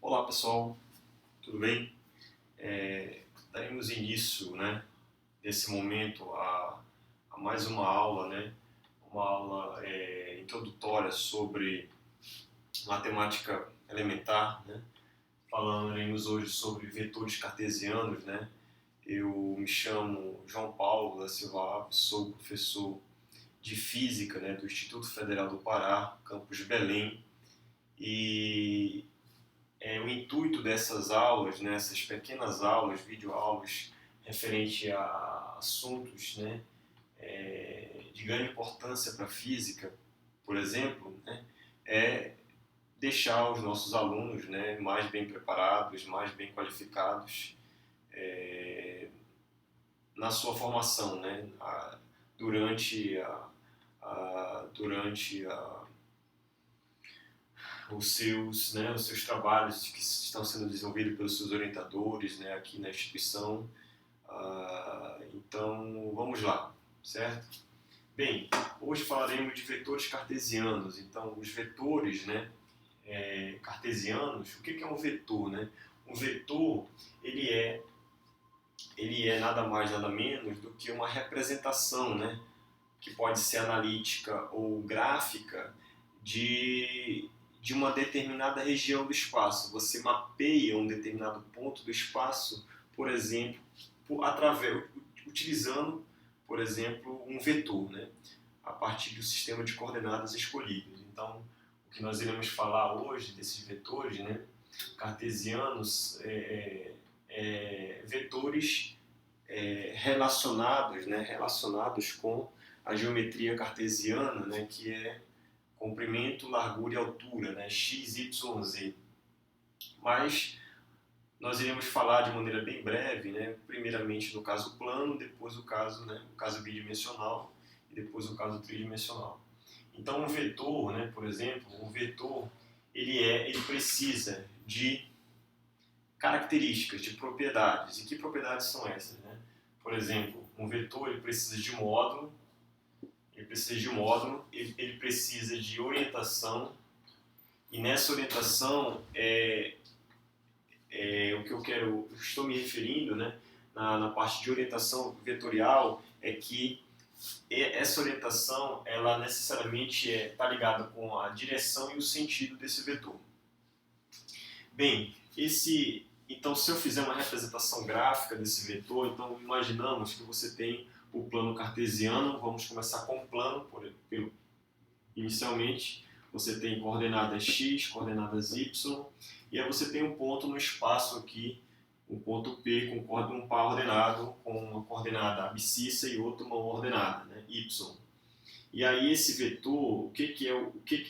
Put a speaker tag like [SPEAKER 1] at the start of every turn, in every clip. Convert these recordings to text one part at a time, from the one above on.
[SPEAKER 1] Olá pessoal, tudo bem? Daremos início, nesse momento a mais uma aula, uma aula introdutória sobre matemática elementar, Falaremos hoje sobre vetores cartesianos, Eu me chamo João Paulo da Silva Alves, sou professor de Física, do Instituto Federal do Pará, campus Belém, e o intuito dessas aulas, essas pequenas aulas, videoaulas, referente a assuntos de grande importância para a física, por exemplo, é deixar os nossos alunos mais bem preparados, mais bem qualificados na sua formação, durante os seus trabalhos que estão sendo desenvolvidos pelos seus orientadores, aqui na instituição. Então, vamos lá, certo? Bem, hoje falaremos de vetores cartesianos. Então, os vetores, cartesianos, o que é um vetor, Um vetor, ele é nada mais, nada menos do que uma representação, que pode ser analítica ou gráfica de uma determinada região do espaço. Você mapeia um determinado ponto do espaço, por exemplo, utilizando, por exemplo, um vetor, a partir do sistema de coordenadas escolhidas. Então, o que nós iremos falar hoje desses vetores, cartesianos, vetores relacionados com a geometria cartesiana, que é comprimento, largura e altura, x, y, z. Mas nós iremos falar de maneira bem breve, primeiramente no caso plano, depois o caso bidimensional e depois o caso tridimensional. Então, um vetor, por exemplo, um vetor ele precisa de características, de propriedades. E que propriedades são essas? Por exemplo, um vetor ele precisa de módulo, ele precisa de orientação, e nessa orientação o que estou me referindo, na parte de orientação vetorial, é que essa orientação ela necessariamente está ligada com a direção e o sentido desse vetor. Bem, então se eu fizer uma representação gráfica desse vetor, então imaginamos que você tem o plano cartesiano. Vamos começar com o plano, inicialmente você tem coordenadas x, coordenadas y, e aí você tem um ponto no espaço aqui, um ponto P com um par ordenado, com uma coordenada abscissa e outra uma ordenada, y. E aí esse vetor,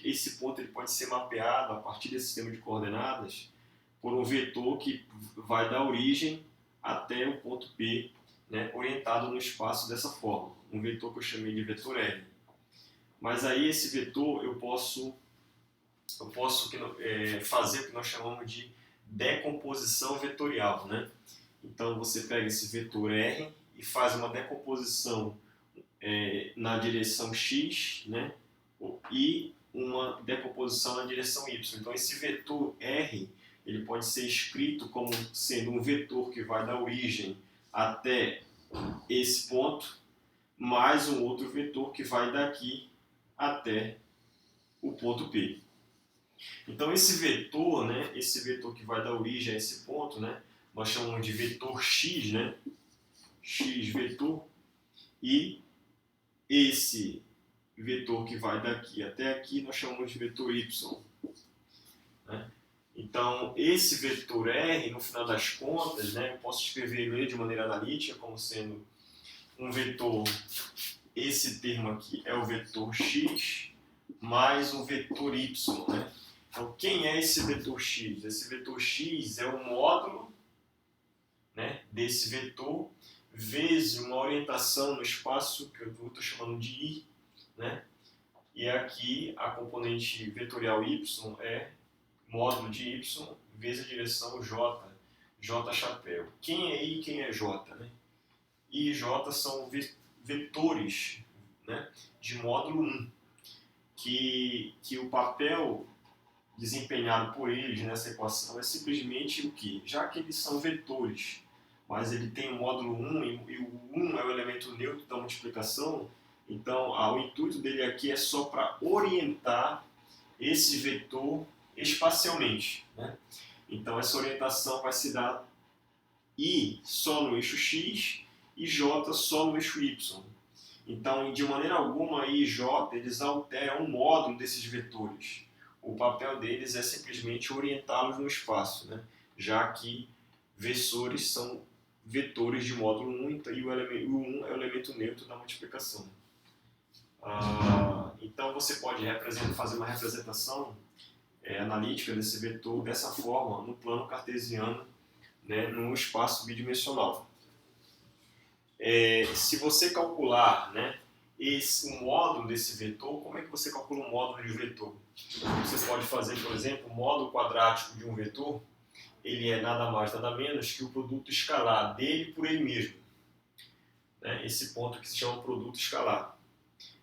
[SPEAKER 1] esse ponto ele pode ser mapeado a partir desse sistema de coordenadas por um vetor que vai da origem até o ponto P, orientado no espaço dessa forma, um vetor que eu chamei de vetor R. Mas aí esse vetor eu posso fazer o que nós chamamos de decomposição vetorial, Então você pega esse vetor R e faz uma decomposição na direção x, e uma decomposição na direção y. Então esse vetor R ele pode ser escrito como sendo um vetor que vai da origem até esse ponto, mais um outro vetor que vai daqui até o ponto P. Então esse vetor que vai da origem a esse ponto, nós chamamos de vetor x, x vetor, e esse vetor que vai daqui até aqui nós chamamos de vetor y. Então, esse vetor R, no final das contas, eu posso escrever ele de maneira analítica como sendo um vetor, esse termo aqui é o vetor x, mais um vetor y. Então, quem é esse vetor x? Esse vetor x é o módulo desse vetor, vezes uma orientação no espaço, que eu estou chamando de i, e aqui a componente vetorial y é módulo de y vezes a direção j, j chapéu. Quem é i e quem é j? I e j são vetores de módulo 1, que o papel desempenhado por eles nessa equação é simplesmente o que? Já que eles são vetores, mas ele tem o módulo 1 e o 1 é o elemento neutro da multiplicação, então o intuito dele aqui é só para orientar esse vetor espacialmente, né? Então essa orientação vai se dar I só no eixo X e J só no eixo Y. Então, de maneira alguma, I e J eles alteram o módulo desses vetores. O papel deles é simplesmente orientá-los no espaço, né? Já que versores são vetores de módulo 1 e o 1 é o elemento neutro da multiplicação. Então você pode fazer uma representação analítica desse vetor dessa forma no plano cartesiano, né, no espaço bidimensional. Se você calcular, né, o módulo desse vetor, como é que você calcula o módulo de um vetor? Você pode fazer, por exemplo, o módulo quadrático de um vetor, ele é nada mais, nada menos que o produto escalar dele por ele mesmo. Né? Esse ponto que se chama produto escalar.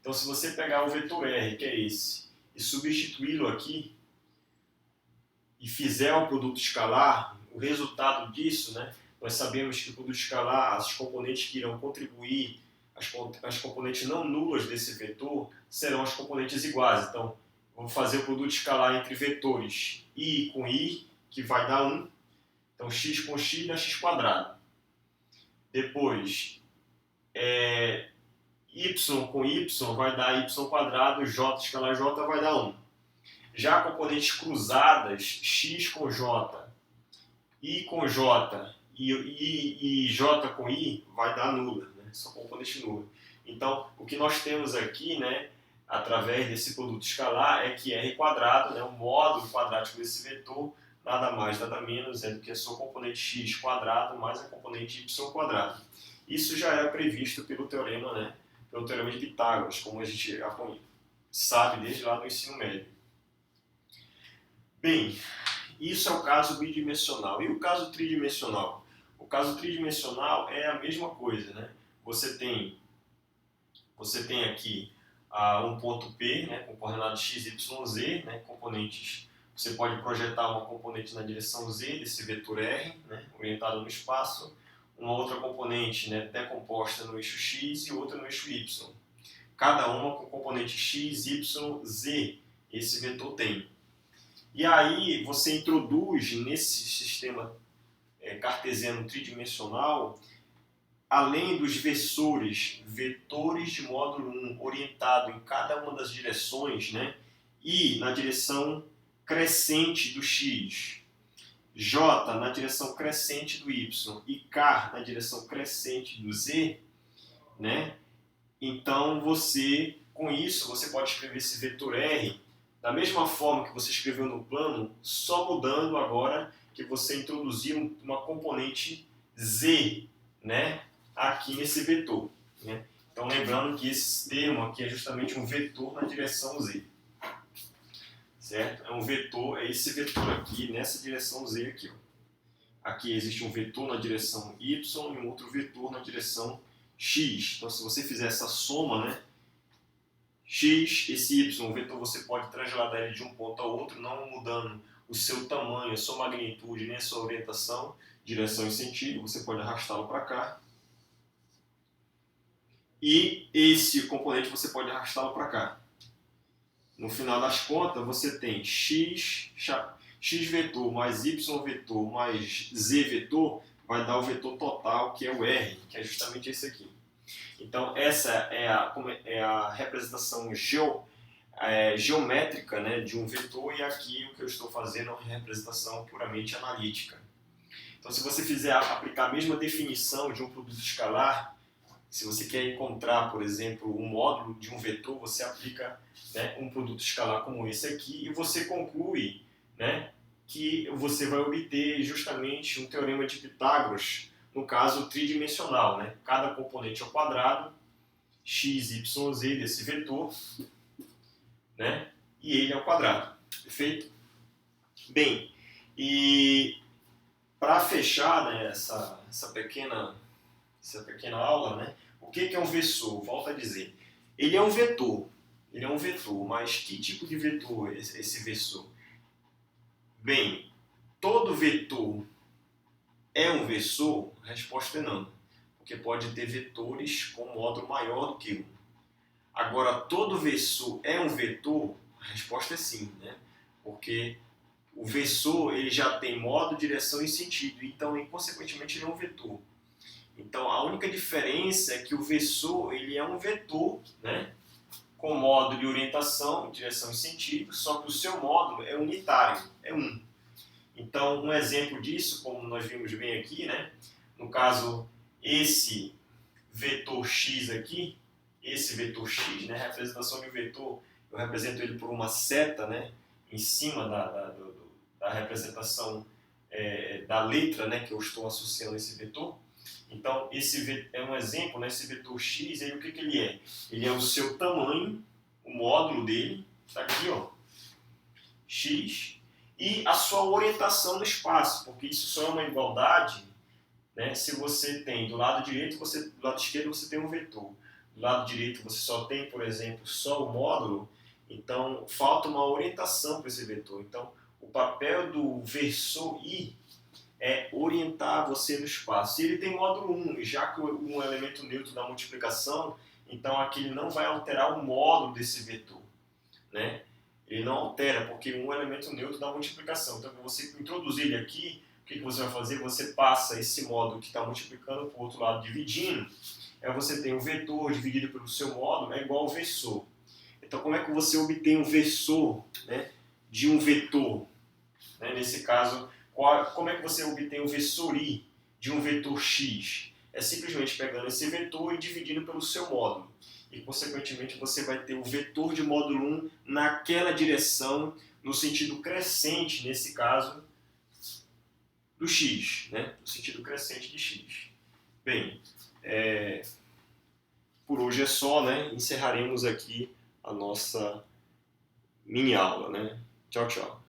[SPEAKER 1] Então, se você pegar o vetor R, que é esse, e substituí-lo aqui, e fizer o produto escalar, o resultado disso, né, nós sabemos que o produto escalar, as componentes que irão contribuir, as componentes não nulas desse vetor, serão as componentes iguais. Então, vou fazer o produto escalar entre vetores I com I, que vai dar 1. Então, x com x dá x quadrado. Depois, y com y vai dar y quadrado, j escalar j vai dar 1. Já componentes cruzadas, x com j, i com j e j com i, vai dar nula, né? Só componente nula. Então, o que nós temos aqui, né, através desse produto escalar, é que r quadrado, né, o módulo quadrático desse vetor, nada mais, nada menos é do que a sua componente x quadrado mais a componente y quadrado. Isso já era previsto pelo teorema, né, pelo teorema de Pitágoras, como a gente sabe desde lá do ensino médio. Bem, isso é o caso bidimensional. E o caso tridimensional? O caso tridimensional é a mesma coisa, né? Você tem aqui um ponto P, né, com coordenadas x, y, z, né, componentes. Você pode projetar uma componente na direção z desse vetor R, né, orientado no espaço, uma outra componente, né, decomposta no eixo x e outra no eixo y. Cada uma com componente x, y, z, esse vetor tem. E aí você introduz nesse sistema cartesiano tridimensional, além dos versores, vetores de módulo 1 orientado em cada uma das direções, né, e na direção crescente do x, j na direção crescente do y e k na direção crescente do z, né? Então com isso você pode escrever esse vetor R da mesma forma que você escreveu no plano, só mudando agora que você introduziu uma componente z, né, aqui nesse vetor, né? Então lembrando que esse termo aqui é justamente um vetor na direção z. Certo? É um vetor, é esse vetor aqui, nessa direção z aqui. Ó. Aqui existe um vetor na direção y e um outro vetor na direção x. Então se você fizer essa soma, né, x, esse y, o vetor você pode trasladar ele de um ponto a outro, não mudando o seu tamanho, a sua magnitude, nem a sua orientação, direção e sentido, você pode arrastá-lo para cá. E esse componente você pode arrastá-lo para cá. No final das contas, você tem x vetor mais y vetor mais z vetor, vai dar o vetor total, que é o R, que é justamente esse aqui. Então, essa é a representação geométrica, né, de um vetor, e aqui o que eu estou fazendo é uma representação puramente analítica. Então, se você aplicar a mesma definição de um produto escalar, se você quer encontrar, por exemplo, um módulo de um vetor, você aplica, né, um produto escalar como esse aqui e você conclui, né, que você vai obter justamente um teorema de Pitágoras, no caso tridimensional, né? Cada componente ao quadrado, x, y, z desse vetor, né? E ele ao quadrado. Perfeito? Bem, e para fechar, né, essa pequena aula, né, o que é um versor? Volto a dizer, ele é um vetor, mas que tipo de vetor é esse versor? Bem, todo vetor é um versor? A resposta é não, porque pode ter vetores com módulo maior do que 1. Agora, todo versor é um vetor? A resposta é sim, né? Porque o versor ele já tem modo, direção e sentido, então, consequentemente, ele é um vetor. Então, a única diferença é que o versor ele é um vetor, né? Com módulo de orientação, direção e sentido, só que o seu módulo é unitário, é 1. Então, um exemplo disso, como nós vimos bem aqui, né? No caso, esse vetor x aqui, esse vetor x, né? A representação de um vetor, eu represento ele por uma seta, né? Em cima da representação da letra, né? Que eu estou associando a esse vetor. Então, esse é um exemplo, né? Esse vetor x, ele, o que ele é? Ele é o seu tamanho, o módulo dele, está aqui, ó, x, e a sua orientação no espaço, porque isso só é uma igualdade, né? Se você tem do lado direito, do lado esquerdo você tem um vetor, do lado direito você só tem, por exemplo, só o módulo, então falta uma orientação para esse vetor. Então, o papel do versor i é orientar você no espaço. Se ele tem módulo 1, já que um elemento neutro da multiplicação, então aqui ele não vai alterar o módulo desse vetor, né? Ele não altera, porque um elemento neutro da multiplicação. Então, quando você introduzir ele aqui, o que você vai fazer? Você passa esse módulo que está multiplicando para o outro lado, dividindo. Aí você tem o vetor dividido pelo seu módulo, é igual ao versor. Então, como é que você obtém um versor, né, de um vetor? Né? Nesse caso, como é que você obtém o versor i de um vetor x? É simplesmente pegando esse vetor e dividindo pelo seu módulo. E, consequentemente, você vai ter o vetor de módulo 1 naquela direção, no sentido crescente, nesse caso, do x, né? No sentido crescente de x. Bem, por hoje é só, né? Encerraremos aqui a nossa mini aula, né? Tchau, tchau.